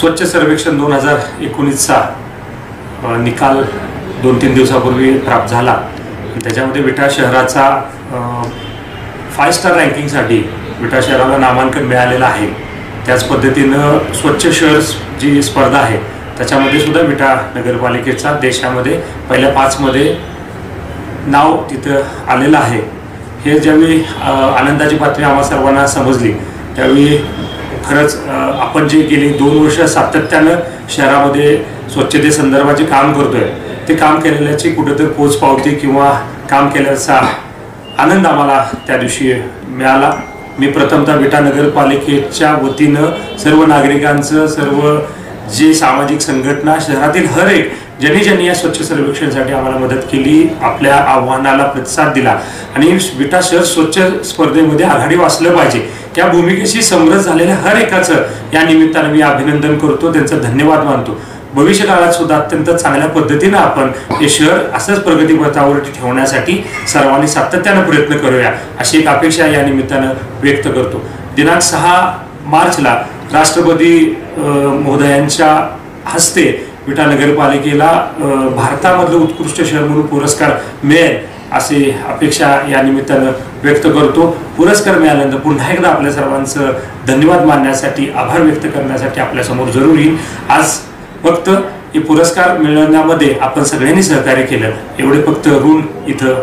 स्वच्छ सर्वेक्षण 2019चा निकाल 2-3 दिवसापूर्वी प्राप्त झाला। त्याच्यामध्ये विटा शहराचा 5 स्टार रँकिंगसाठी विटा शहराला नामांकन मिळालेलं आहे। त्याच पद्धतीनं स्वच्छ शहर जी स्पर्धा आहे त्याच्यामध्ये सुद्धा विटा नगरपालिकेचा देशामध्ये पहिल्या 5 मध्ये नाव तिथं आलेलं आहे। हे ज्यावेळी आनंदाची बातमी आम्हा सर्वांना समजली त्यावेळी खरंच आपण जे गेली 2 वर्ष सातत्यानं शहरामध्ये स्वच्छतेसंदर्भाचे काम करतोय ते काम केलेल्याची कुठेतरी पोचपावती किंवा काम केल्याचा आनंद आम्हाला त्या दिवशी मिळाला। मी प्रथमतः विटा नगरपालिकेच्या वतीनं सर्व नागरिकांचं सर्व जे सामाजिक संघटना शहरातील हर एक ज्यांनी या स्वच्छ सर्वेक्षणासाठी आम्हाला मदत केली, आपल्या आव्हानाला प्रतिसाद दिला आणि विटा शहर स्वच्छ स्पर्धेमध्ये आघाडी वाचलं पाहिजे त्या भूमिकेशी समरस झालेल्या हर एकाचं या निमित्तानं मी अभिनंदन करतो, त्यांचा धन्यवाद मानतो। भविष्य काळात सुद्धा अत्यंत चांगल्या पद्धतीनं आपण हे शहर असंच प्रगतीपथावर ठेवण्यासाठी सर्वांनी सातत्यानं प्रयत्न करूया अशी एक अपेक्षा या निमित्तानं व्यक्त करतो। दिनांक 6 मार्चला राष्ट्रपती महोदयांच्या हस्ते विटा नगरपालिकेला भारतामधलं उत्कृष्ट शहर म्हणून पुरस्कार मिळेल अशी अपेक्षा या निमित्तानं व्यक्त करतो। पुरस्कार मिळाल्यानंतर पुन्हा एकदा आपल्या सर्वांचं धन्यवाद मानण्यासाठी आभार व्यक्त करण्यासाठी आपल्यासमोर जरूर येईल। आज फक्त हे पुरस्कार मिळवण्यामध्ये आपण सगळ्यांनी सहकार्य केलं एवढे फक्त ऋण इथं